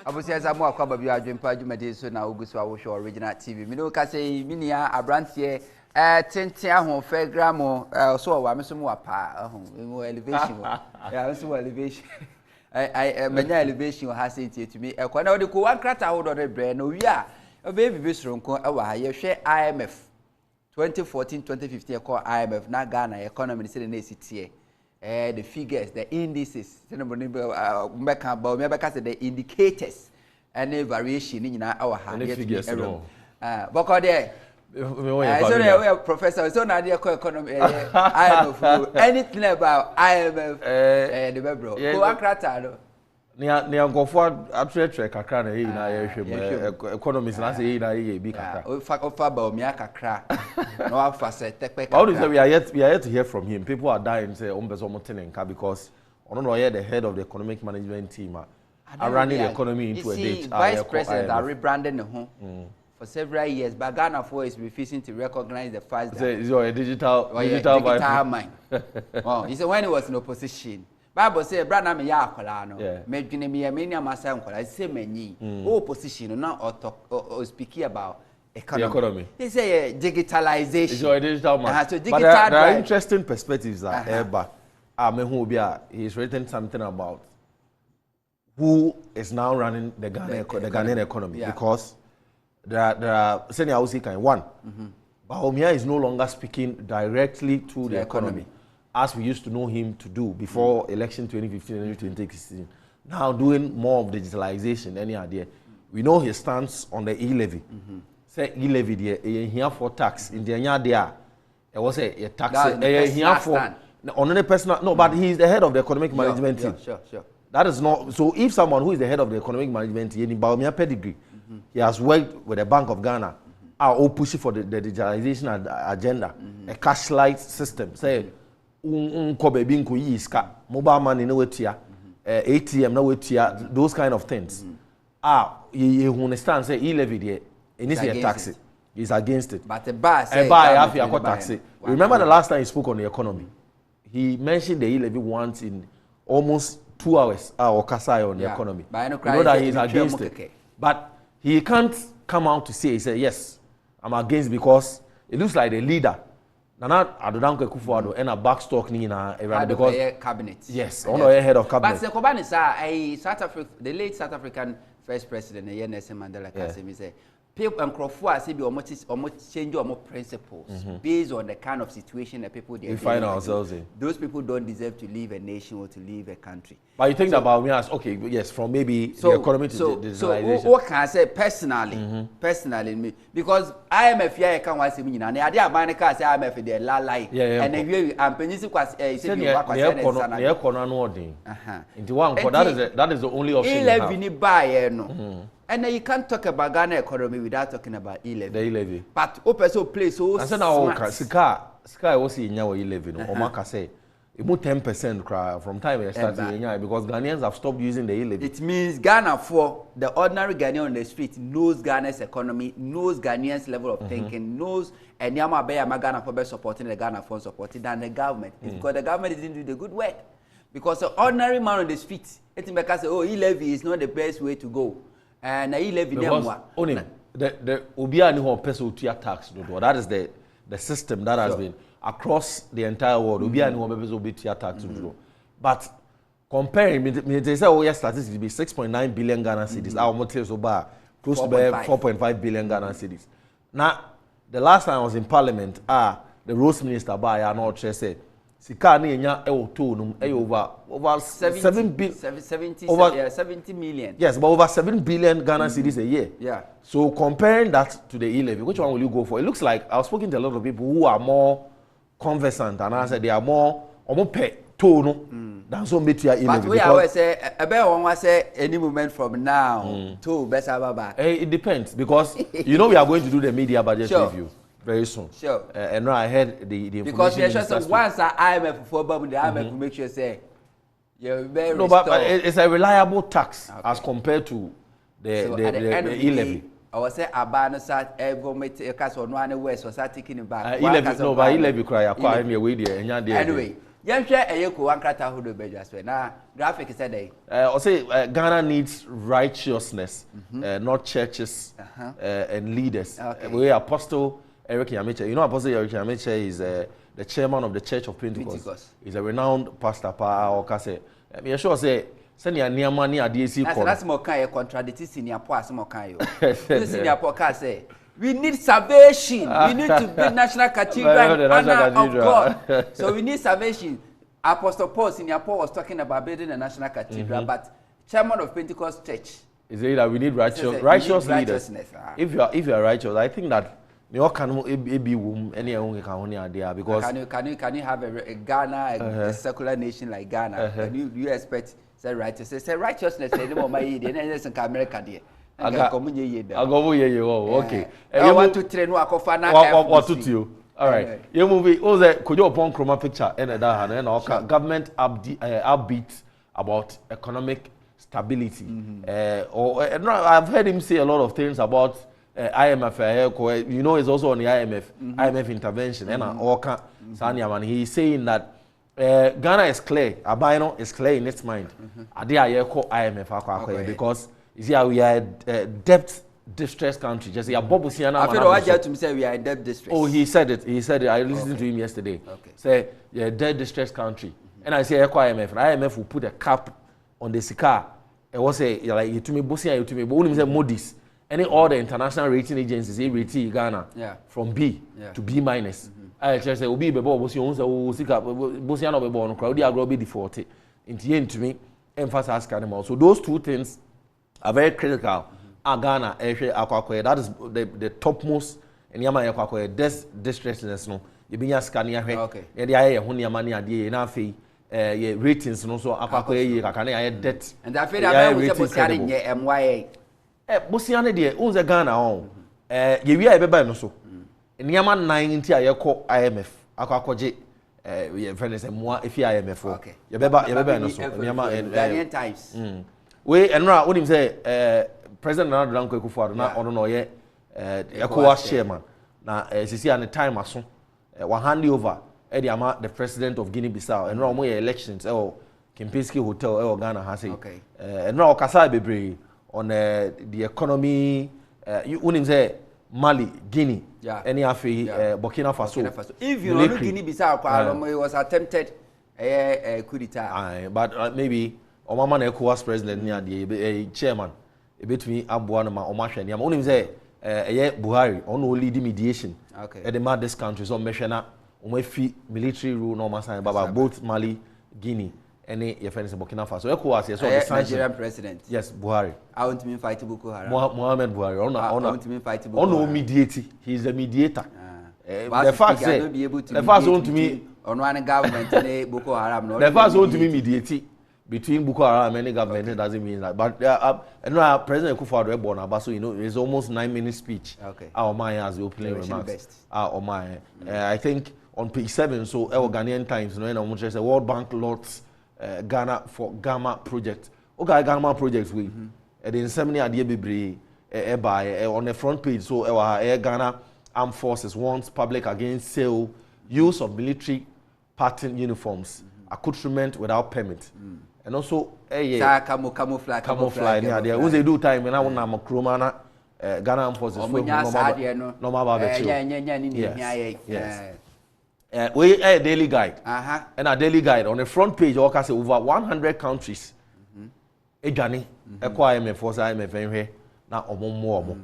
Abusia zamu akwa babi adwempa adwumade so na oguso awohwe original TV. Me no ka say minia abrantie tenten ahofe gramo so wa me so mu apa mu elevation ya me so mu elevation manya elevation ha say tietumi ekwa na odi ko wan krata hodo de bre na owi a obe bibi soronko e wa ha ye hwe IMF 2014-2015 call IMF na Ghana economy say na esitie the figures, the indices, the indicators, any variation in our hand. Figures, no. But there, so professor, so now the economy, IMF, anything about IMF, the bro. Go akrata. Nia go for atretre kakra na yi na yehwem economists na say yi na yi bi kakra ofa ba omi akakra no afa say tekpe kakra. How do you say we are yet to hear from him? People are dying say ombezo motenenka because ono no the head of the economic management team are running the economy into a ditch. Vice president are rebranding the home for several years, but Ghana for is refusing to recognize the fact that it's a digital mind. Oh, he said when he was in opposition. Bible say brother me ya akola no me dwene me ya amasa nkola say manyi opposition no or speaking about economy. He say digitalization. It's a digital man. So but there are interesting perspectives that me who be he's written something about who is now running the Ghanaian economy because there are senior house kind one. Bahomia is no longer speaking directly to the economy as we used to know him to do before election 2015 and 2016. Now doing more of digitalization, any idea. We know his stance on the e-levy. Say e-levy there, here for tax. In the there, it was a tax. Here for on any personal. No, but he is the head of the economic management team. Sure. That is not so. If someone who is the head of the economic management team, in Baumia pedigree, he has worked with the Bank of Ghana, are all pushing for the digitalization agenda, a cash-light system. Say. Mobile money no wetia, ATM no wetia, those kind of things. You understand? Say e-levy there, it needs a taxi. He's against it. But a bar have a taxi. Remember the last time he spoke on the economy? He mentioned the e-levy once in almost 2 hours. Or Kasai on the economy. But you know that he's against it. But he can't come out to say, he said, yes, I'm against because it looks like the leader. Nana Adodanko Kufuado and a backstock ni na because cabinet. Yes, on the head of cabinet. But Sekobani sir, the late South African first president, Nelson Mandela, Kasemi say, people and Crawford say be almost change your principles based on the kind of situation that people we find ourselves in. Those people don't deserve to leave a nation or to leave a country. But you think about me as okay, yes, from maybe the economy to digitalization. So what can I say personally, me because IMF here can want to say na they are buying car say IMF they la lie and then we am penisi kwase say you back kwase na the economy no ordin. Into one that is the only option. 11 ni buy no. And then you can't talk about Ghana economy without talking about e-levy. The e-levy. But also play so smart. And so now, Sika was in your e-levy. No, Omaka say, it moved 10% from time it started because Ghanaians have stopped using the e-levy. It means Ghana for the ordinary Ghanaian on the street knows Ghana's economy, knows Ghanaians' level of thinking, knows and Yama Bay Ghana for supporting the Ghana for supporting than the government. It's because the government didn't do the good work. Because the ordinary man on the street, it may say, oh, e-levy is not the best way to go. And I live in the Ubia ni person tax. That is the system that has been across the entire world. Ubia ni person tax. But comparing, they say oh yes, statistics be 6.9 billion Ghana cedis. Our motive so bar close to 4.5 billion Ghana cedis. Now, the last time I was in Parliament, the Roads Minister by not said. Sika ni enya over 70 million. Yes, but over 7 billion Ghana cedis a year. Yeah. So comparing that to the e-levy, which one will you go for? It looks like I've spoken to a lot of people who are more conversant and I said they are more pay tone than some bit e-levy. But we always say one was say any moment from now to better baba. It depends because we are going to do the media budget review. Very soon. Sure. And now I heard the information. Because there's just once IMF for the IMF will make sure say you're very but it's a reliable tax as compared to the e-levy. I was say Abano sat government cast on one west was taking it back. E-levy no, but e-levy cry anyway. Yam share a yeko one crata who do better as well. Now, graphic is a day. I'll say Ghana needs righteousness, not churches and leaders. We Apostle Eric Yamiche. You know, Apostle Eric Yamiche is the chairman of the Church of Pentecost. He's a renowned pastor. I'm sure say. That's more kind of contradicting senior poor some kind of senior poor say we need salvation. We need to build national cathedral and honor of God. So we need salvation. Apostle Paul senior Paul was talking about building a national cathedral, but chairman of Pentecost Church is it that we need righteous leaders. If you are righteous, I think that you can be any idea because can you have a Ghana a secular nation like Ghana? Can you expect say righteousness? Say righteousness. Say no my idea. Then some America there. I go okay. I want to train Wakofana. What to you? All right. You movie. Oh, the could you upon chroma picture and government upbeat about economic stability. Or I've heard him say a lot of things about IMF. You know, it's also on the IMF intervention. And he's saying that. Ghana is clear. Abino is clear in its mind. Adia call IMF because you see we are a debt distressed country. Just I feel I just to say we are a debt distressed. Oh, he said it. He said it. I listened to him yesterday. Say you're a debt distressed country. And I say IMF. IMF will put a cap on the Sika. It was say like you to me Bosia, you to me, but only say Moody's. Any all the international rating agencies they rate Ghana from B to B minus. I just say obi be boss you say sika boss ya no be born crowd dey agro be default into me emphasize animal. So those two things are very critical. Ghana akwakoye, that is the topmost in yama akwakoye distressness no you be scan ya hwe e dey aye ho niam na ade na afei ye ratings no so akwakoye ye kakane aye debt and I feel that we suppose carry MYA boss ya ne dey unze Ghana on ye wi aye be ba no so Niama 90 ayeko IMF akwakoje ye friend say mo efi IMF ye beba no so niama Ghanaian times we enra wonim say president Nana Danko Akufo-Addo na ono no ye ECOWAS chairman na sisi an time aso wa hand over e ama the president of Guinea-Bissau enra mo ye elections Kempinski Hotel Ghana ha say enra okasa bebre on the economy wonim say Mali, Guinea, any afi Burkina Faso. If you know Guinea-Bissau, it was attempted coup d'etat. But maybe Omama ECOWAS president near the chairman, a bit me Abuanama Omashan. I'm only say Buhari on lead mediation. At the this country so meshana on military rule no masan baba both Mali, Guinea. Any friends in Burkina Faso. ECOWAS, yes, the Nigerian president. Yes, Buhari. I want to fight Boko Haram. Mohammed Buhari. I want to fight Boko Haram. On mediator. He's a mediator. The fact that the first one to me on one government and Boko Haram. The first one to me mediating between Boko Haram and any government doesn't mean that. But President Akufo-Addo born about so you know it's almost 9-minute speech. Our mind has the opening remarks. Our mind. I think on page 7. So Ghanaian Times. You know, the World Bank lots. Ghana for Gamma project. Okay, Gamma projects we. And then so many idea bebre by on the front page. So Ghana Armed Forces warns public against sale, use of military pattern uniforms, accoutrement without permit, and also camouflage. Yeah, who they do time when I want na Kromana Ghana Armed Forces. Yes. We a daily guide. And a daily guide on the front page, okay, say over 100 countries. Ejani, IMF force IMF na omo.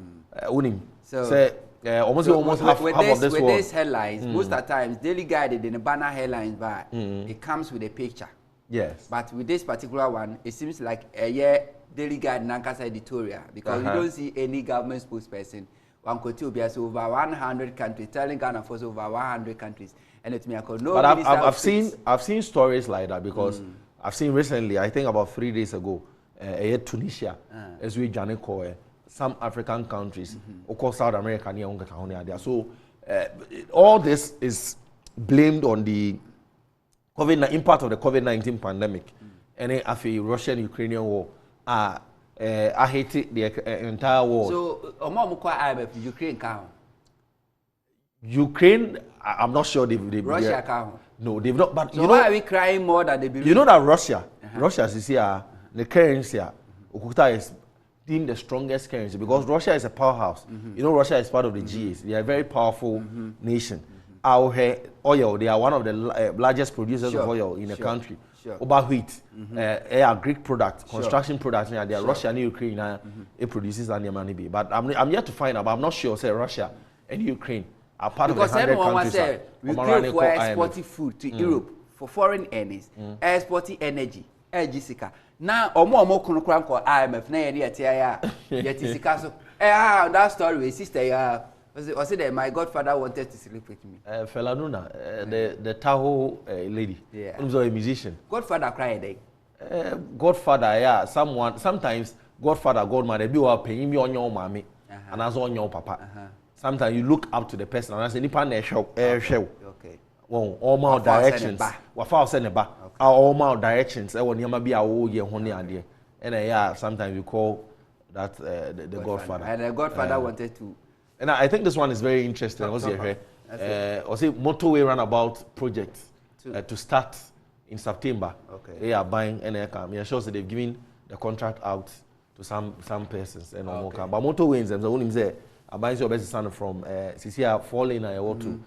Unim. Say almost half of this world. With these headlines, most of the times daily guide in the banner headlines, but it comes with a picture. Yes. But with this particular one, it seems like a daily guide Nankasa editorial because you don't see any government spokesperson. One could be over 100 countries, telling Ghana for over 100 countries. And it's me, no. But I've seen stories like that because I've seen recently, I think about 3 days ago, Tunisia, as we Janiko, some African countries, of course South America, so all this is blamed on the impact of the COVID-19 pandemic and the Russian-Ukrainian war. I hate the entire war. So, IMF Ukraine count. Ukraine, I'm not sure they Russia count. No, they've not. But so why are we crying more than they believe? You know that Russia is here. The currency, Okuta is deemed the strongest currency because Russia is a powerhouse. You know, Russia is part of the G8. They are a very powerful nation. Our oil, they are one of the largest producers of oil in the country. Over wheat, Greek products, construction products, they are Russia and Ukraine. It produces and money. But I'm yet to find out. But I'm not sure. Say Russia and Ukraine are part because of the 100 countries. Say, we crave for exporting food to Europe for foreign earnings, exporting energy, Jessica. Now, omo kunu kran ko IMF na ye tie ya yeti sika so. That story, sister, was it that my godfather wanted to sleep with me? Felanuna, the Tahoe lady. Yeah. Was a musician. Godfather cried day. Godfather, yeah. Sometimes godfather, godmother, be wa paying me on your mommy and as on your papa. Sometimes you look up to the person and I say, Nipa ne show, show. Okay. Well, all my directions. What far send ba? All my directions. I want you be a whole year, honey, and yeah, sometimes you call that the godfather. And the godfather wanted to. And I think this one is very interesting. Was it motorway runabout project to start in September? Okay. They are buying NLCAM. Yeah, sure. So they've given the contract out to some persons and okay. But motorways and so on. Say, I buy your best son from CCR 4 lane I want to.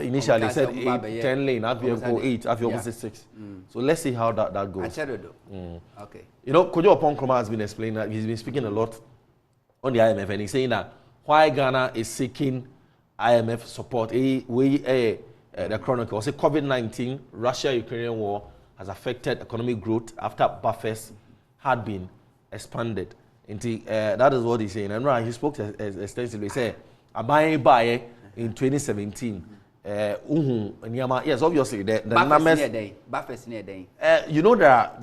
Initially they said 10 lane. I've go 8. I've go 6. So let's see how that goes. Okay. You know, Kojo Oponkroma has been explaining that he's been speaking a lot on the IMF and he's saying that why Ghana is seeking IMF support. The Chronicle say COVID-19, Russia-Ukrainian war has affected economic growth after buffers had been expanded. That is what he's saying. And he spoke extensively. He said, "Abaye in 2017." Yes, obviously the numbers. You know there are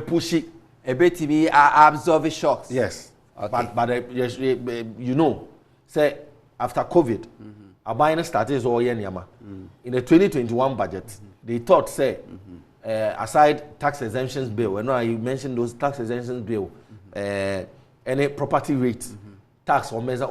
pushy. Absorb shocks. Yes. Okay. But you know, say after COVID, Abayana started all year Nyama. In the 2021 budget, they thought say aside tax exemptions bill, and you mentioned those tax exemptions bill, any property rate, tax or measure,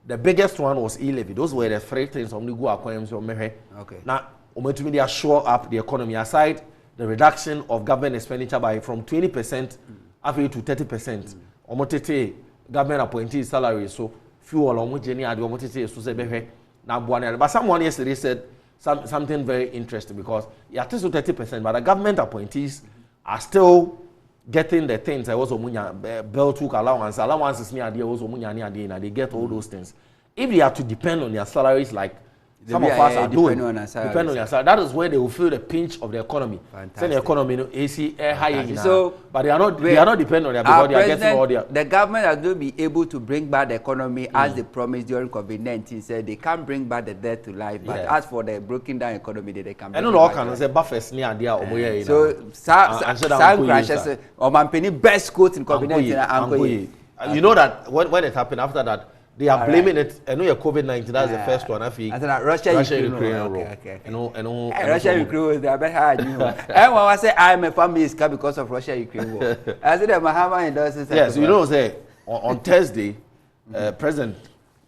the biggest one was e-levy. Those were the three things on the go acquaintance or measure. Okay. Now, they are shore up the economy aside the reduction of government expenditure by from 20% up to 30%. Omotete government appointees salary so fuel omojeni ade omotete so say na buane. But someone yesterday said something very interesting because you are 30%, but the government appointees are still getting the things. I was omunya bell took allowances near the was omunya near the and they get all those things. If they have to depend on their salaries like some of us are doing, depend on your salary. That is where they will feel the pinch of the economy. Say the economy, you know, AC high. So, but they are not dependent on their because they are getting all their. The government has to be able to bring back the economy as they promised during COVID-19. Said they can't bring back the death to life, but as for the broken down economy, they can. I don't know how can say buffers near there. So, some crashes. Or my penny best quote in COVID-19. You know that when it happened after that. They are blaming it. I know your COVID-19. That's the first one. I think. Russia Ukraine. Okay. Russia Ukraine. They are better. And when I say I'm a family because of Russia Ukraine war. I said that Mahama endorses. Yes, you know, say on Thursday, President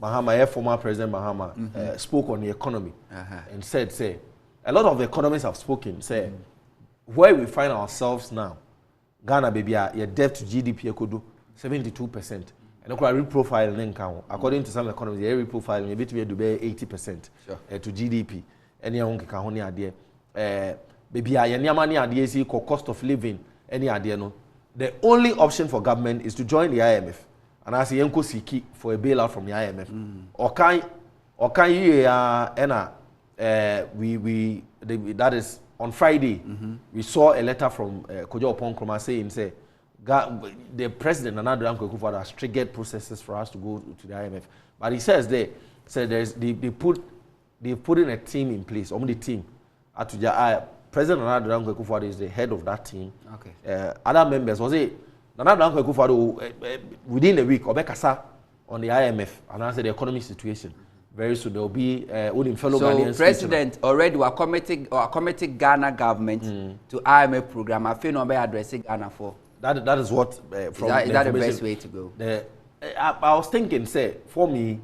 Mahama, former President Mahama, spoke on the economy and said, "Say a lot of the economists have spoken. Say where we find ourselves now, Ghana, baby, your debt to GDP could do 72%." And reprofile according to some economists, the reprofile maybe to be 80% to GDP. Any idea? Baby, any idea see cost of living, any idea no. The only option for government is to join the IMF. And I say Yenko Siki for a bailout from the IMF. Or can you that is on Friday, we saw a letter from Kojo Oponkroma saying say the president and Nana Akufo-Addo has triggered processes for us to go to the IMF. But he says they put in a team in place. Only the team. President Nana Akufo-Addo is the head of that team. Okay. Other members was it Nana Akufo-Addo within a week Obekasa on the IMF and answer the economic situation. Very soon there will be fellow Ghanaians. So president already were committing Ghana government to IMF program. I feel no be addressing Ghana for. That is what from is that the best way to go? I was thinking, say, for me,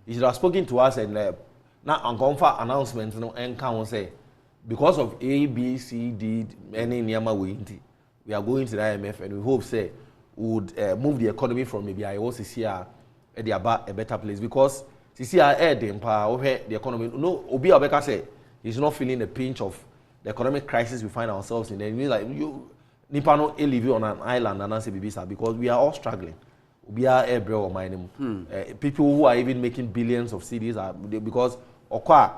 he should have spoken to us and now uncomfort announcements no and can say because of A, B, C, D, any Nyama we are going to the IMF and we hope say would move the economy from maybe I was here at a better place because CCR air the economy no Obi Abeka say he's not feeling the pinch of the economic crisis we find ourselves in. And we like you Nipano live on an island and answer Bibisa because we are all struggling. We are air or mining. People who are even making billions of CDs are because okwa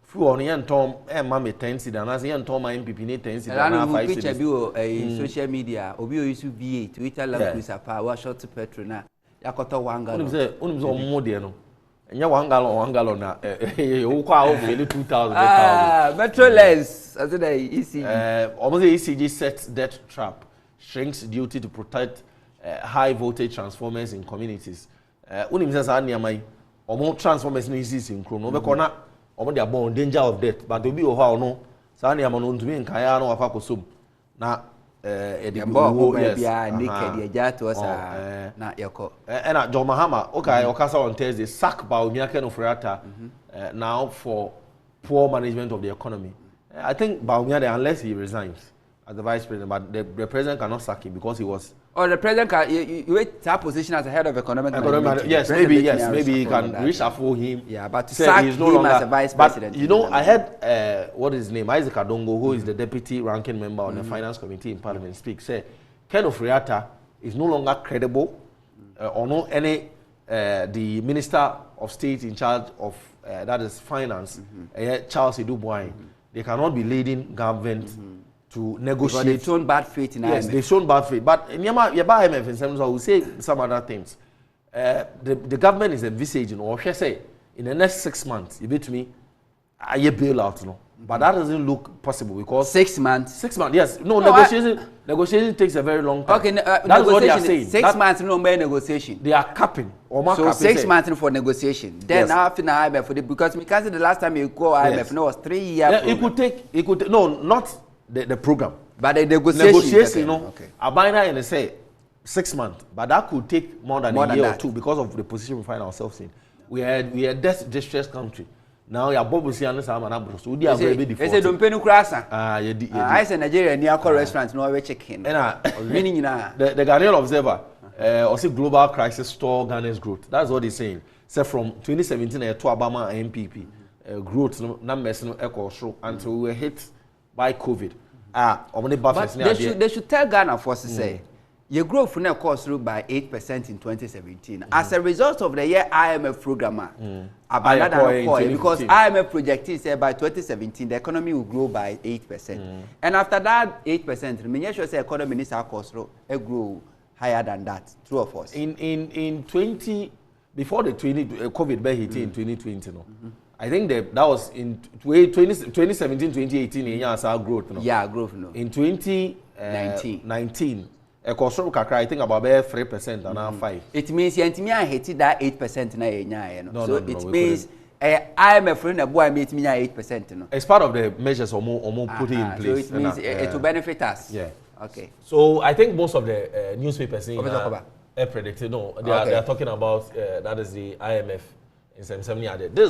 few on yan tom mama 10 cedi and as yan tom my MPP 10 cedi and 5 cedi. Social media obi o use VA Twitter love cruiser pa wa short petrol na yakoto 1 gallon. Unum say mo de no. Enya 1 gallon na o kwa o feel 2000 Metroless as the ECG. Almost the ECG sets debt trap, shrinks duty to protect high voltage transformers in communities. Unim says anyamai omo transformers no easy in chrono be kona omo they are born danger of death but obi o ha no sa anyama no ntumi nkan ya no wafa kosom na edimbo bia naked eja to us na yako na John Mahama okay okasa on Thursday sack by Omiake no Friata now for poor management of the economy. I think Baumia unless he resigns as the vice president, but the president cannot sack him because he was. Or the president can you wait that position as a head of economic management. Yes, maybe he can reshuffle him. Yeah, but to sack him no as a vice president. You know, I heard what is his name, Isaac Adongo, who is the deputy ranking member on the finance committee in Parliament, speak. Say Ken Ofriatta is no longer credible, or no any the minister of state in charge of that is finance, Charles Edouboy. They cannot be leading government to negotiate. Because they've shown bad faith in IMF. Yes, they've shown bad faith. But in IMF, in terms of, I will say some other things. The government is envisaging, or should I say, in the next 6 months, you bet me, a bailout, no. But that doesn't look possible because 6 months. 6 months, yes. No, negotiation takes a very long time. Okay, that's what they are saying. 6 months, no more negotiation. They are capping. So 6 months for negotiation. Then yes. After the IMF for because the last time you go IMF, yes. No, it was 3 years. Yeah, it could take, no, not the program. But the negotiation, you know, okay. A binder and they say 6 months, but that could take more than a year or two because of the position we find ourselves in. We are a distressed country. Now your bubble see and some and so we are very default. They don't pay no crasa. I say Nigeria near restaurants no we chicken. Meaning the Ghanaian Observer also global crisis store Ghana's growth. That's what he's saying. So from 2017 to Obama MPP growth numbers no equal show until we were hit by COVID. But they should tell Ghana first to say your growth now cost through by 8% in 2017. As a result of the year IMF programmer, because IMF projected say by 2017 the economy will grow by 8%. And after that 8%, many sure say economy needs our cost grow higher than that. True of us. In 20 before the COVID hit in 2020, no. I think that was in 2017, 2018 in our growth. No? Yeah, growth. No. In 2019, I think about 3% and now 5%. It means you hit that 8% na. So it means IMF friend boy meet me 8%. No. It's part of the measures or put in place. So it means it will benefit us. Yeah. Okay. So I think most of the newspapers predicted. No, they are talking about that is the IMF. This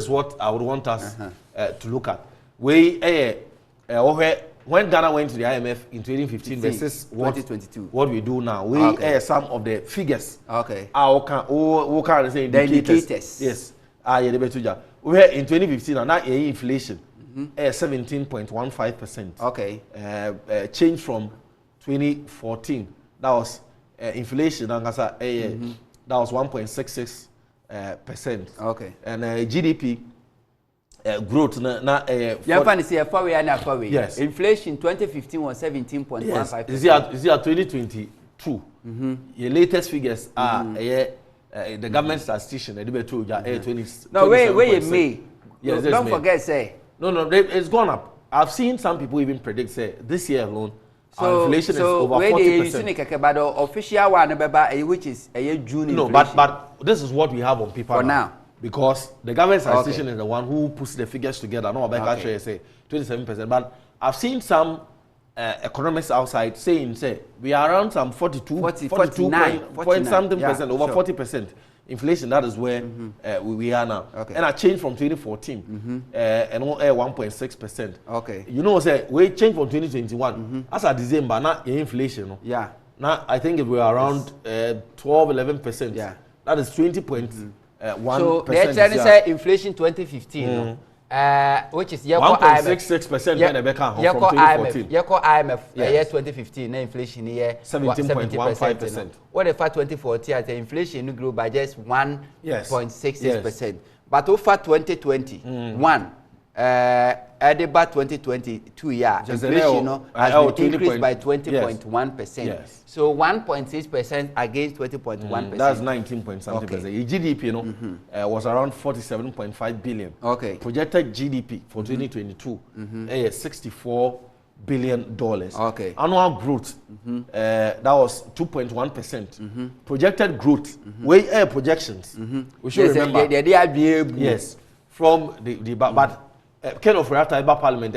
is what I would want us to look at. When Ghana went to the IMF in 2015 versus 2022, what we do now, some of the figures. Okay. What can I say? Indicators. Yes. We had in 2015 and now inflation 17.15%. Okay. Change from 2014. That was inflation. That was 1.66%. Okay. And GDP growth yes. Inflation 2015 was 17.15%. Yes. Is it at 2022? Your latest figures are the government statistician. No, wait you may. Yes, don't forget say. No, it's gone up. I've seen some people even predict say this year alone. So inflation is over 40%. But the official one, which is June. No, but this is what we have on paper for now. Because the government statistician is the one who puts the figures together. No, I say 27%. But I've seen some economists outside saying, say we are around some 49 point something percent, over 40% inflation, that is where we are now. Okay. And I changed from 2014 and 1.6%. Okay. You know, say we changed from 2021. As at December, now inflation. No? Yeah. Now I think it were around 12-11%. Yeah. That is 20.1%. So they're trying to say inflation 2015. Which is 1.66% when they become from 2014. IMF year 2015, inflation year 17.15%. What if 2014 the inflation grew by just 1.66%. But over 2021, Edinburgh 2022 inflation has been increased by 20.1%. Yes. So 1.6% against 20.1%. That's 19.something%. GDP, was around 47.5 billion. Okay. Projected GDP for 2022, $64 billion. Okay. Annual growth, that was 2.1%. Projected growth, way projections. We should remember. Yes, from the but kind of Tiber Parliament,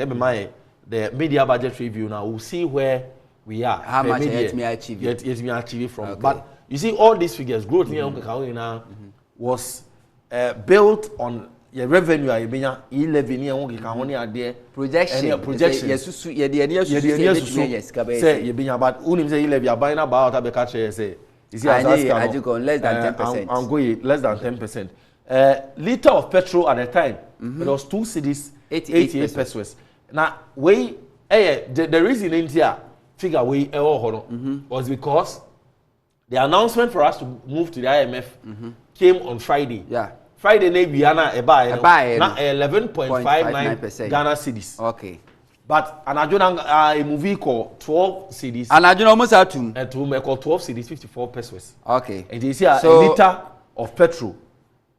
the media budget review now, we'll see where we are. How much yet me achieve? Yet me achieve from. Okay. But you see, all these figures, growth was built on your revenue, projections. Say, but unim say you buying about say, less than 10%. I'm going less than 10%. Liter of petrol at the time, it was 2 cedis, 88 pesos. Now, the reason in here, figure was because the announcement for us to move to the IMF came on Friday. Yeah. Friday night, we are now 11.59% Ghana cedis. Okay. But a movie called 12 cedis. And I almost had to. And to call 12 cedis, 54 pesos. Okay. And you see a liter of petrol,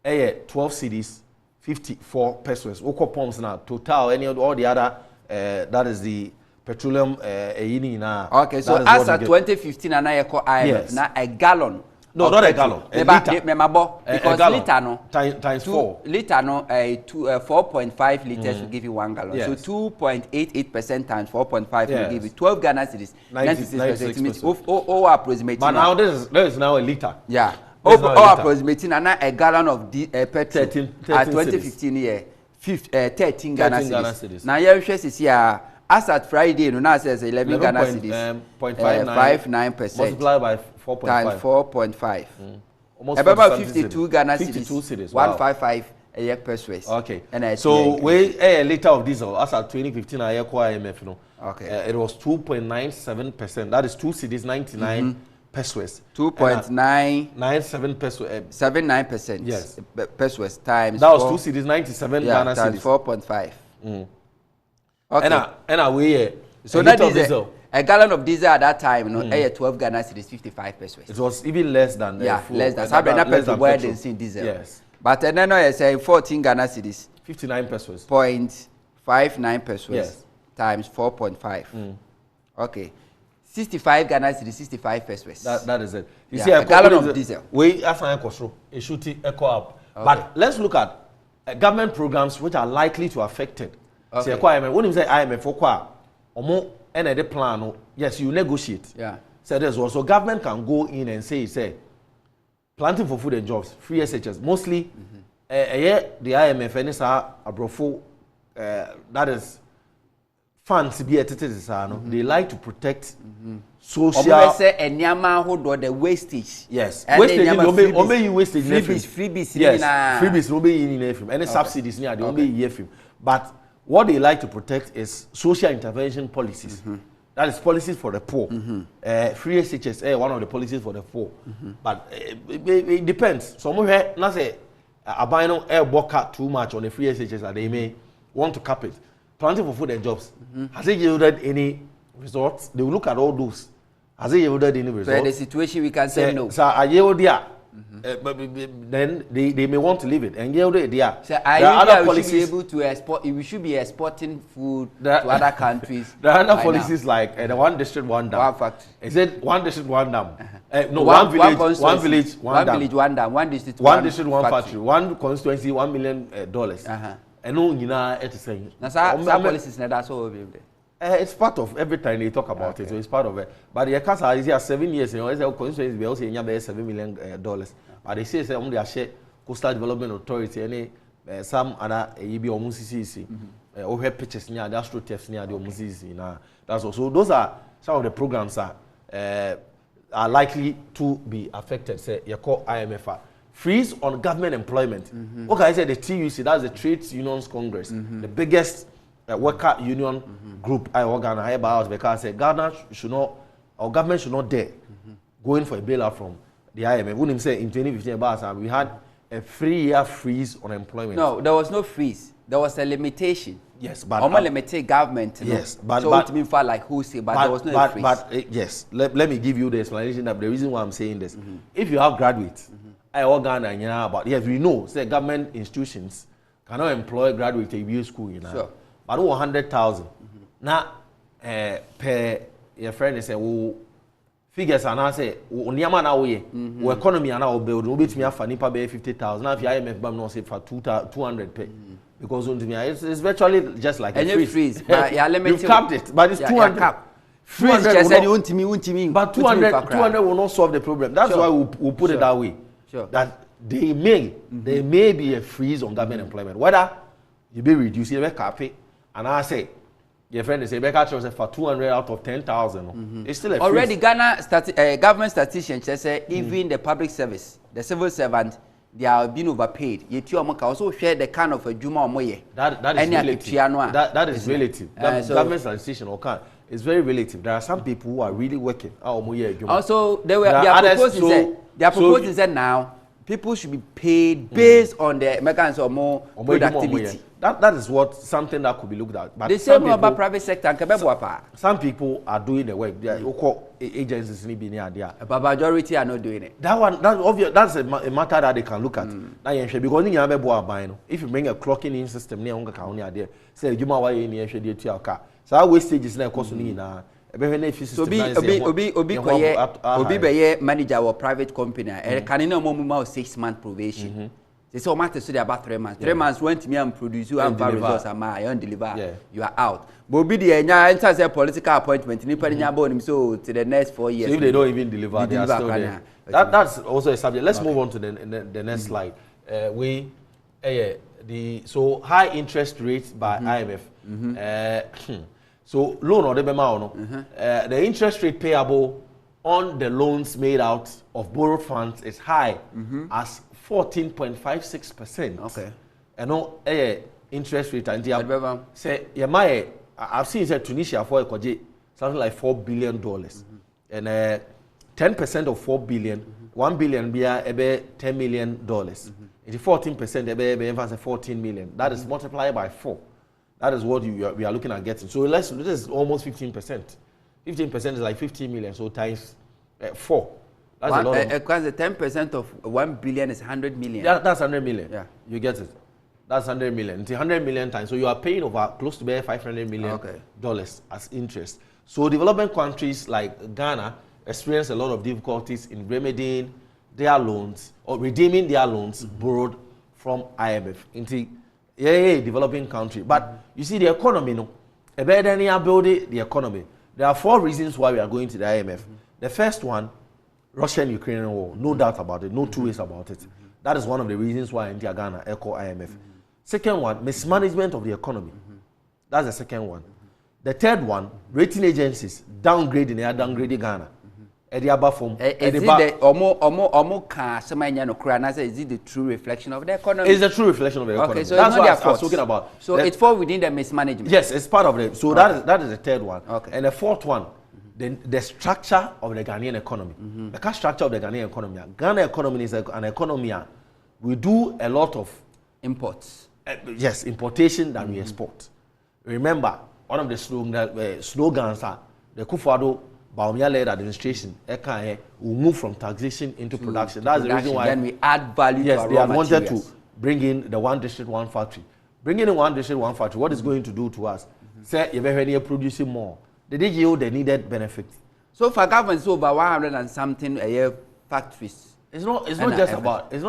12 cedis, 54 pesos. Oko pumps now, Total, all the other, that is the petroleum. Okay, so as at 2015, and I call IMF, now a gallon. No, not a gallon. A liter. Because liter no times 4. Liter no 4.5 liters will give you 1 gallon. Yes. So 2.88% times 4.5 will give you 12 Ghana cedis. 96%. Means approximating. But now there is now a liter. Yeah. Approximating and a gallon of petrol 13 at 2015 year 13 Ghana cedis. Now here is here. As at Friday, now says 11 Ghana cedis. 0.59%. Multiplied by 4.5. Times 4.5. Almost about 52 Ghana 52 cedis. 155 a year pesos. Okay. So we a liter of diesel as at 2015 a year IMF no. Okay. It was 2.97%. That is 2 cedis 99 pesos. 2.997 pesos. 79%. Yes. Pesos times. That was 2 cedis 97 Ghana times cedis. 4.5. Okay. And we so that is a gallon of diesel at that time, 12 Ghana cedis 55 pesos. It was even less than less than. So less than where they see diesel. Yes. But then I say 14 Ghana cedis. 59 pesos. 0.59 pesos. Yes. Times 4.5. Okay. 65 Ghana cedis 65 pesos. That is it. You see a gallon of diesel. We as an eco it should echo up. Okay. But let's look at government programs which are likely to affect it. Okay. When you say IMF for and the plan, yes, you negotiate. Yeah. So there's also government can go in and say, planting for food and jobs, free SHS. Mostly, the IMF and Abrofo, that is funds be they like to protect social. The wastage. Yes. Wastage. Only wastage. Freebies. Yes. Freebies. Any subsidies near the only but what they like to protect is social intervention policies. That is policies for the poor. Free SHS, one of the policies for the poor. But it depends. Some here, not say, a air work too much on the free SHS that they may want to cap it. Planting for food and jobs. Has it yielded any results? They will look at all those. Has it yielded any results? So the situation we can say no. So a yield there. Then they may want to leave it. And yeah, so other policies should be able to export. We should be exporting food to other countries. There are other policies like the one district, one dam. One factory. Is it one district, one dam? No, one village, village, one dam. One district, one factory. One constituency, $1 million. And no, it is saying. Now, some policies that's all over there. It's part of every time they talk about it, so it's part of it. But the case is here 7 years, you know, it's a constituency, we also have $7 million. But they say only a share Coastal Development Authority, any some other EB or MCCC, over pitches near the AstroTurf near the MCCC. That's also, those are some of the programs are likely to be affected. Say, you call IMF. Freeze on government employment. Okay, I said the TUC, that's the Trades Unions Congress, the biggest worker union group I organize about because I said Ghana should not, our government should not dare going for a bailout from the IMF. Wouldn't say in 2015 about we had a 3-year freeze on employment. No, there was no freeze. There was a limitation. Yes, but I'm limited government. Yes, but so it means for like who say, but there was no freeze. But yes, let me give you the explanation that the reason why I'm saying this. If you have graduates, I organize about yes, we know say government institutions cannot employ graduates to be school, you know. Sure. But 100,000. Now, per your friend say, "Oh, figures are now say, oh, niama na we, oh, economy are now build. No bit me for nipa be 50,000. Now if you IMF bam no say for 200 pay, because it's virtually just like a freeze. But you've capped it, but it's 200. Freeze just said you but 200 will not solve the problem. That's why we'll put it that way. Sure. That there may be a freeze on government employment. Whether you be reduced, you be cap it, and I say, your friend is say, for 200 out of 10,000. It's still a freeze. Already Ghana government statisticians say even the public service, the civil servant, they are being overpaid. Yet you also share the kind of a juma moye. That is relative. That is relative. Government statistician or can. It's very relative. There are some people who are really working. Also, they are proposing that now people should be paid based on the mechanism of more productivity. That is what something that could be looked at. But the same about private sector and some people are doing the work. They are agencies in there. But majority are not doing it. That's a matter that they can look at. Because if you bring a clocking in system near say you might in car. So our wastages na cost ni na so be manager or private company can no more 6 month probation. They say matter so about 3 months. 3 months went me and produce you and results am I don't deliver. You are out. But be the enter say political appointment ni paninya bon so to the next 4 years. So if they don't even deliver, they are still there. That's also a subject. Let's move on to the next slide. So high interest rates by IMF. So loan or the interest rate payable on the loans made out of borrowed funds is high as 14.56%. Okay. And no interest rate and say I've seen that Tunisia for something like $4 billion. And 10% of 4 billion, 1 billion be about $10 million. 14% be 14 million. That is multiplied by 4. That is what we are looking at getting. So this is almost 15%. 15% is like 15 million. So times 4. That's a lot. Because the 10% of 1 billion is 100 million. Yeah, that's 100 million. Yeah, you get it. That's 100 million. It's 100 million times. So you are paying over close to $500 million as interest. So developing countries like Ghana experience a lot of difficulties in remedying their loans or redeeming their loans borrowed from IMF. Developing country. But you see the economy, no? A better than building the economy. There are 4 reasons why we are going to the IMF. The first one, Russian-Ukrainian war. No doubt about it. No 2 ways about it. That is one of the reasons why India, Ghana echo IMF. Second one, mismanagement of the economy. That's the second one. The third one, rating agencies downgrading Ghana. Is it the true reflection of the economy? It's the true reflection of the economy. Okay, so that's what I was talking about. So it falls within the mismanagement. Yes, it's part of it. So that is the third one. Okay. And the fourth one, the structure of the Ghanaian economy. The structure of the Ghanaian economy. Ghana economy is an economy. We do a lot of imports. Yes, importation than we export. Remember, one of the slogans are the Kufuor Bawumia-led administration, will move from taxation into production. That's the reason why. Then we add value to our raw materials. They wanted to bring in the one district, one factory. Bringing in one district, one factory, what is going to do to us? Say, you're producing more. They did yield the needed benefit. So for government, it's over 100 and something a year factories. It's not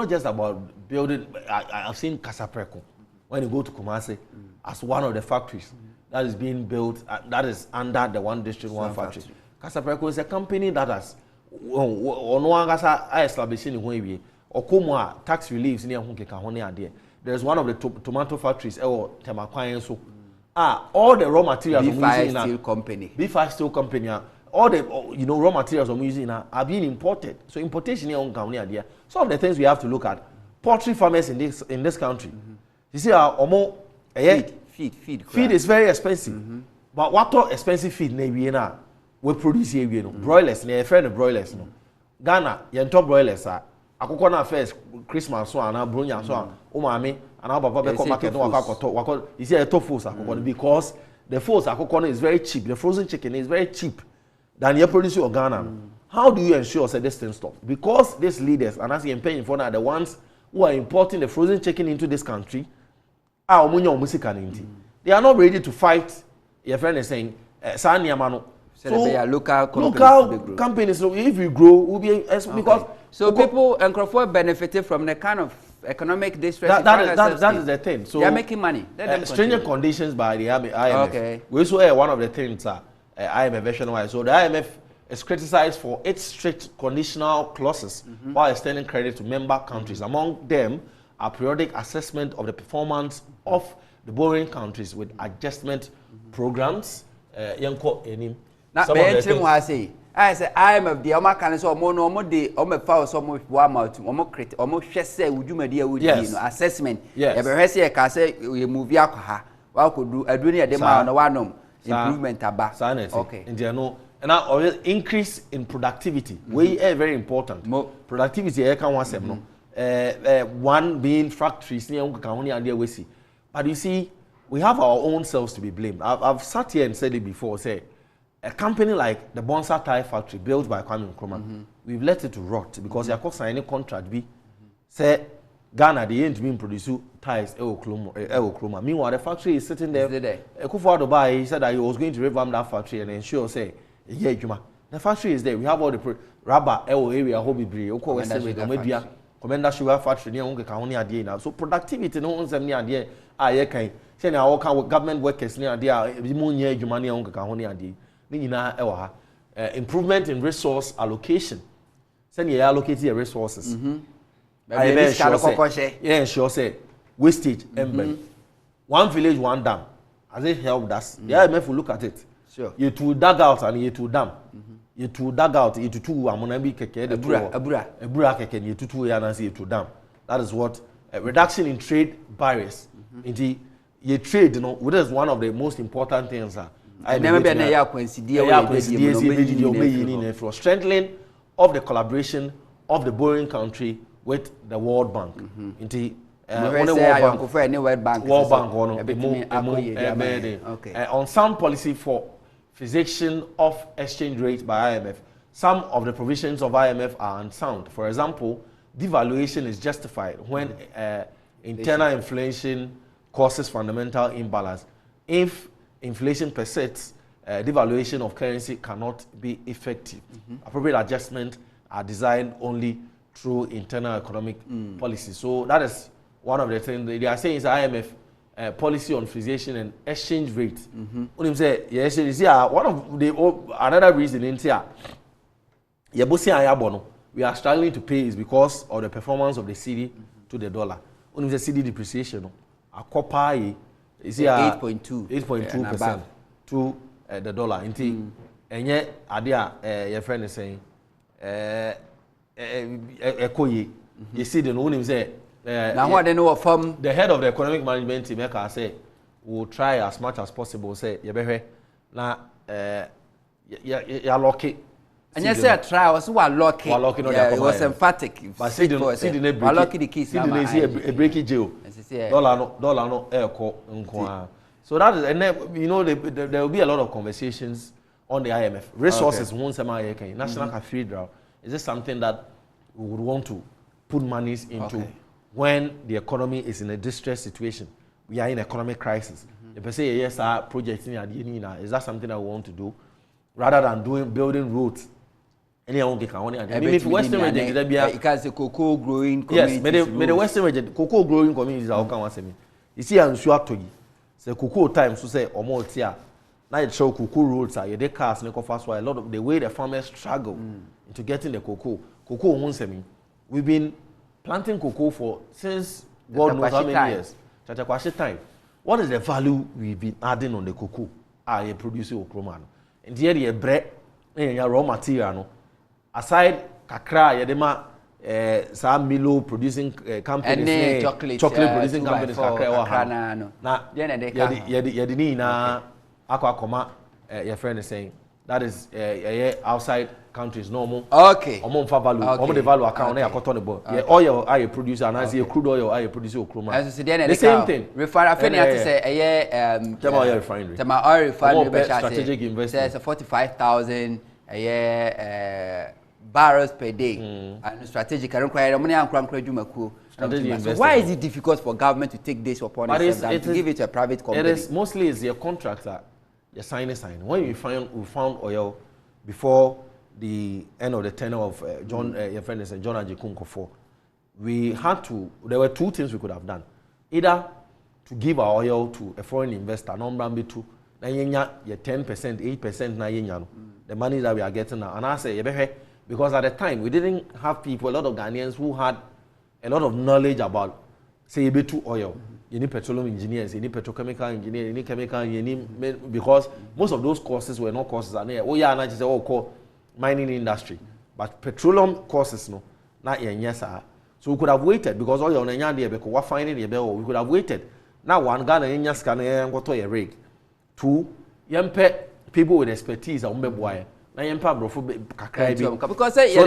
just about building. I've seen Casapreco when you go to Kumasi as one of the factories. that is being built, that is under the one district, one factory. Casapreco is a company that has, establishing in Huawei, or Kumwa tax reliefs near Hunkeka. There's one of the tomato factories, or Temaquine, so all the raw materials B5 Steel Company. B5 Steel Company, all the raw materials I'm using are being imported. So importation here on County. Some of the things we have to look at. Poultry farmers in this country. You see, feed is very expensive. But what expensive feed we produce here, broilers, ne friend broilers no. Ghana, you top broilers akoko na first Christmas so and bronya so o mama and our papa be come market no waka you see a top foods akoko because the foods akoko is very cheap. The frozen chicken is very cheap than you produce in Ghana. How do you ensure that this thing stops? Because these leaders and as you paying for now the ones who are importing the frozen chicken into this country they are not ready to fight. Your friend is saying so local companies, so if you grow, will be because so people and Crawford benefited from the kind of economic distress. That is the thing. So they are making money. Stringent conditions by the IMF. Okay. We also one of the things IMF version wise. So the IMF is criticized for its strict conditional clauses while extending credit to member countries. Among them are periodic assessment of the performance of the borrowing countries with adjustment programs. Now, I say IMF the American so more the file so much almost say would you assessment. Yes. Say we move what could do a dunia demand one improvement about. Okay. And and now increase in productivity. We are very important. Productivity I can one being factories near and see. But you see, we have our own selves to be blamed. I've sat here and said it before, say a company like the Bonsa Tire Factory built by Kwame Nkrumah, we've let it to rot because they signing contract be say Ghana they ain't been producing tires Nkrumah. Meanwhile, the factory is sitting there. Dubai, he said that he was going to revamp that factory and ensure say the factory is there. We have all the rubber area Hobby Commander Sugar Factory near so productivity no one near there say na all kind government workers near there improvement in resource allocation. Send you allocate your resources. Sure say wastage one village, one dam. Has it helped us? Yeah, if we look at it. Sure. You to dug out and you to dam. You to dug out, you to two amonabi keke, the abura keke, you to two yanasi, you to dam. That is what a reduction in trade barriers. Indeed, you trade, which is one of the most important things. I never been a for strengthening of the collaboration of the borrowing country with the World Bank. Indeed, World Bank on sound policy for fixation of exchange rate by IMF. Some of the provisions of IMF are unsound. For example, devaluation is justified when internal inflation causes fundamental imbalance. If inflation persists, devaluation of currency cannot be effective. Appropriate adjustments are designed only through internal economic policy. So that is one of the things they are saying is IMF policy on fixation and exchange rate. When say yes, one of the another reason in here, we are struggling to pay is because of the performance of the cedi to the dollar. When say cedi depreciation, a copper is 8.2% to the dollar. And yet, your friend is saying, you see the no say. Now what they know from the head of the economic management team, I say, will try as much as possible. Say, now, you're lucky. And you say a try was lucky. It was emphatic. But see the lucky the keys. A breaky jail. Dollar no air. So that is, and then, there will be a lot of conversations on the IMF. Resources once a national cathedral. Is this something that we would want to put monies into? When the economy is in a distressed situation, we are in economic crisis. If I say yes, our project is that something I want to do, rather than building roads? If Western region, because the cocoa growing communities. Yes, the Western region, cocoa growing communities are you see, I'm sure to you. say cocoa time so say omo tia na it show cocoa roads are the cars ne fast so a lot of the way the farmers struggle into getting the cocoa hunsemi we've been planting cocoa for since God knows how many years Chachakwashe time. What is the value we've been adding on the cocoa you producing okroma no and here the bread and raw material no aside kakra yedema some Milo producing companies and chocolate producing companies kakra no na yedini na akwa your friend is saying that is outside countries normal okay for value the value account na yakoto bo oil I produce and as crude oil I produce okroma the same thing refinery at say oil refinery oil refinery strategic investment says 45,000 barrels per day and strategic money why is it difficult for government to take this upon itself than to give it to a private company? It is mostly is a contractor you sign when we found oil before the end of the tenure of John your friend is John Ajikumkofo. We had to there were two things we could have done either to give our oil to a foreign investor number be two na yenya 10% 8% na yenya the money that we are getting now and I say because at the time we didn't have people a lot of Ghanaians who had a lot of knowledge about say betu oil you need petroleum engineers you need petrochemical engineers you need chemical you need because most of those courses were not courses and not just call mining industry but petroleum courses no not yes so we could have waited because all your there because what finding we could have waited now one Ghana in scan go to a rig two people with expertise na yempa brofo kakrai bi because you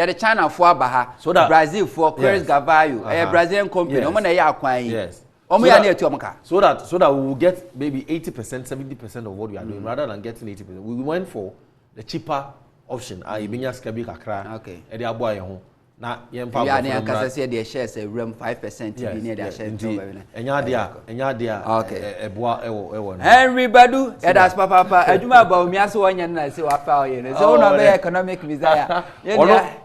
the China for abaha so Brazil for Chris Gavalho Brazilian company omo na ya akwan yes omo ya na etu omka so that we will get maybe 80% 70% of what we are doing rather than getting 80%. We went for the cheaper option ibinya skabi kakra okay e dey abo aye ho na yempa ya na kasa say the shares a room 5% bi near their share to enya dia eboa ewo no Henry Badu e das papa adwuma ba omia so wonya na say wa fa oye so no be economic visa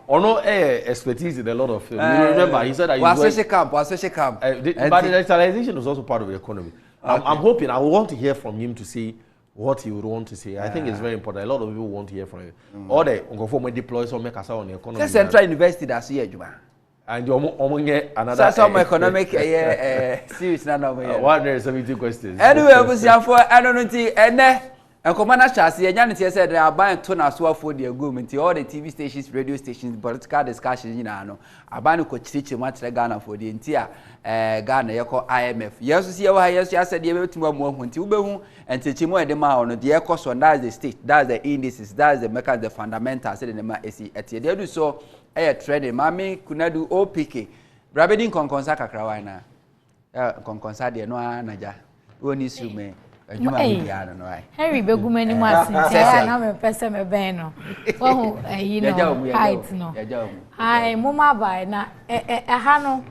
ono expertise in a lot of fields. You remember he said that was social camp but the digitalization is also part of the economy. I'm hoping I want to hear from him to see what he would want to say. I think it's very important. A lot of people want to hear from him. Or they go for deploy some make us on the economy. Central University that's here, Juma. And you get another some economic series na no. 170 questions. Anyway, we see for I don't know and commander chassis and said they are buying tuna so for the agreement all the TV stations radio stations political discussions you know abanu ko chichi match Ghana for the entire Ghana yeko IMF yes see yes said you betu mo hunti ubehu and chichi mo e ma ono the yeko so that's the state that's the indices that's the mechanism the fundamentals say the ma esi etie they do so trading mami kunadu OPK brabedin konkonsa kakrawa na konkonsa de no anaja oni sume Henry begumani masinti na me pese me ben no wo you know height no ai mama bai na ha no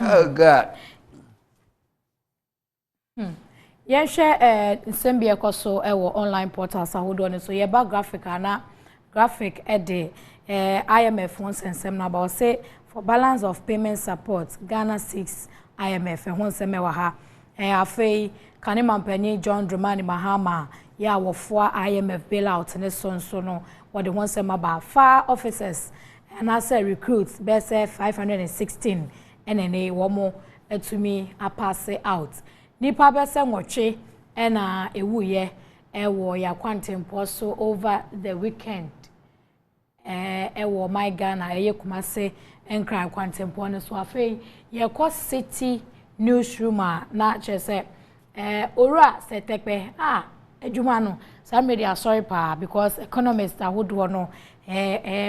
oh god yen hwe nsembie ekoso ewo online portals ahodo ne so ye ba graphic na graphic de IMF won sensem na about say for balance of payment support Ghana 6 IMF won seme wa ha afei Kanema Mpani John Dramani Mahama ya wofo IMF bailout ne so no what they want some about far officers and as recruits best 516 NNA womo etumi a pass out nipa best nwotwe na ewuye ewo ya kwantempo so over the weekend ewo my Ghana Kumase enkra kwantempo ne so afei ye ko city newsroom na chese ora setekpe adwuma no some media sorry pa because economists would no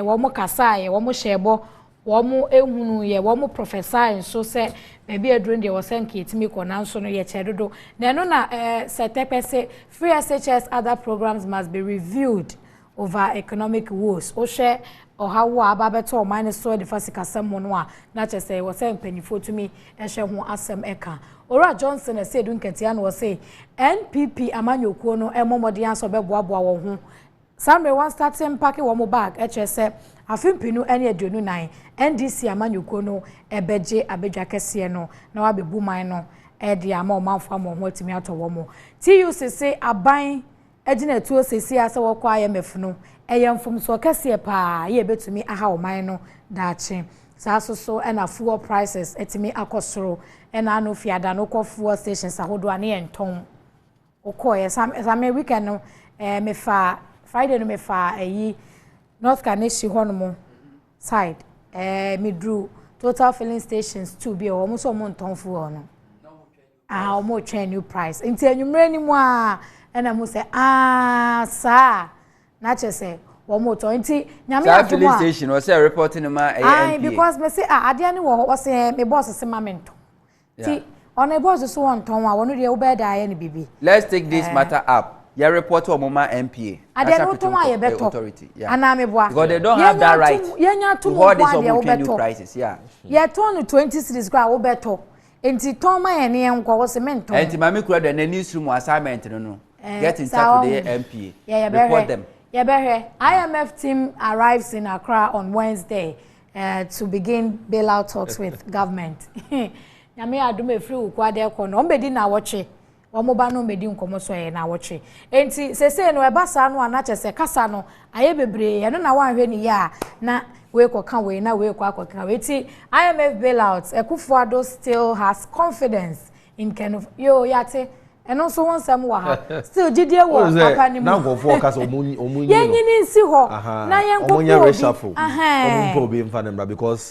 wo mo kasa ye wo mo shebo wo mo ehunu ye wo mo professor so say maybe adrun de wo senke etimi ko nanso no ye chedodo na no na setekpe say free SHS other programs must be reviewed over economic woes o share or how ababeto or minus so the first kasam no a na chese wo say mpanifo tumi ehwe ho asem eka Ora Johnson said Dunketia no say NPP amanyokuo no emomode anso beboaboa wo ho Samre one starting pack wo mo bag HSE afimpinu ene aduonu nan NDC amanyokuo no ebeje abedwa kese no na wabebu man no di ama omanfo ama ho atimi ato wo mo TU sese aban agina tuo sese ase wo kwa IMF no eyamfom so kase pa ye betumi aha oman no daache so na fuel prices etimi akosoro na no fiada no ko fuel stations ahodo ane enton okoye some weekend no me fa Friday no me fa North Kaneshi hono side me drew total filling stations to be o mo so mo nton fuel no o mo train new price nti anwumre ni mu a na mo say sa na che say wo mo to nti nyame ato filling station o say reporting ma MPA because me say ade ani wo say me boss say ma mento ti on a boss so won ton a wono de wo be da ya ni bibi. Let's take this matter up. Your report to Mama MPA. Ade no to ma ye beto authority. Ana me boa. Because they don't have that right. Yenya to hold this on new prices, yeah. Ye ton 20 cities kwa wo beto. Enti ton ma ye ne enko wo se mento. Enti mama kura the newsroom assignment no. Get in touch with the MPA. Report them. IMF team arrives in Accra on Wednesday to begin bailout talks with government. Nyame adume free ukwade ekono ombedi na woche omoba no ombedi nkomo so ye na woche enti sese no eba sa no anache se kasa no aye bebre ye no na wanhwe ni ya na we koka we na we kwa koka we ti IMF bailout Ekufuado still has confidence in kind of yate eno so won sam wa ha still gidie wo aka ni mu na go for kasa omunyi ye nyini nsi ho na ye nkoko obi omumpo obi mfa nembra because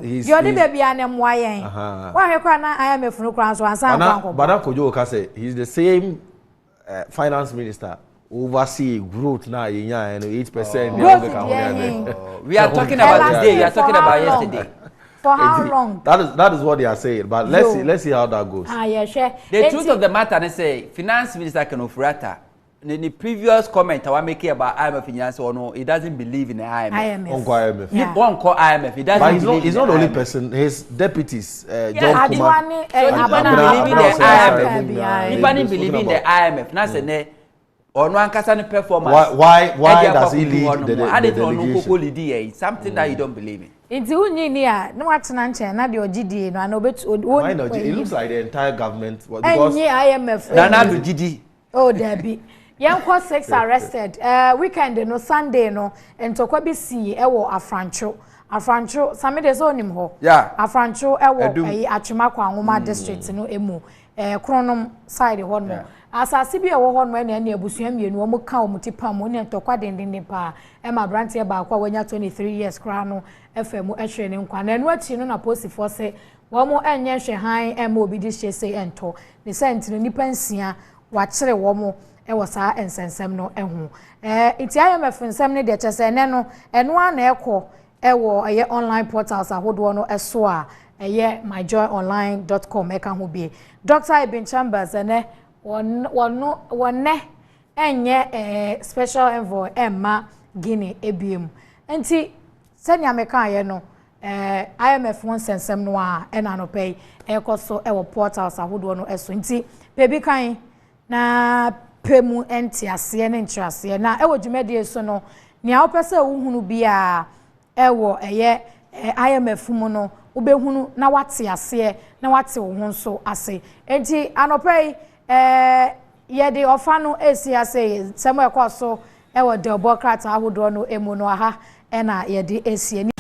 he's you dey baby anem wa yen wa hwe kwa na IMF no kran so ansan kwa but Kojo kasa he's the same finance minister oversee growth na yenya 8% we are talking about today, we are talking about yesterday. For how long? That is what they are saying. But let's see how that goes. Yeah, sure. The truth of the matter, they say Finance Minister Kenofurata, in the previous comment I was making about IMF finance or no, he doesn't believe in the IMF. IMF. Yeah. Won't call IMF. He doesn't. But he's not the only person. His deputies, John Kuma, he doesn't believe in the IMF. Now say or no ankasa performance. Why does he lead the delegation? Something that you don't believe in. Inti unyi ni a no atena nche na de ogidi no ana obetu why not? It looks like the entire government because IMF Nana do gidi. Oh Debbie. Yanko 6 arrested. Weekend no Sunday no entokwa bi si ewo Afrancho same de so nim ho. Yeah. Afrancho ewo Atwema kwa Nwoma district no emu kronom side ho no. Asase bi ewo ho no na abusua mienu omo ka omuti mo ne entokwa dendende pa ema brantie ba kwa wanya 23 years kra no FM ehwe ne nkwa na enu achi no na posi force wo mo enye hwe han ema obi di hye se ento ne sentino nipa nsia wa kire wo mo ewo saa ensensem no ehu iti IMF nsem ne de chese ne no enu ana ekọ ewo eye online portals ahodo no eso a eye myjoyonline.com eka ho bi Dr. Ibn Chambers ene wonne enye special envoy Emma Guinea ebiem enti senya meka ye no IMF won sensem no a ena no pay ekoso ewo portals ahodo no eso nti bebi kan na pemu enti ase ne ntrase na ewo dwumade so no nia opese wohunu bia ewo eye IMF mu no obehunu na wate ase na wate wo ho so ase enti anopei ye de ofa no esi ase semo ekoso ewo democrat ahodo no emu no aha ena ye de esi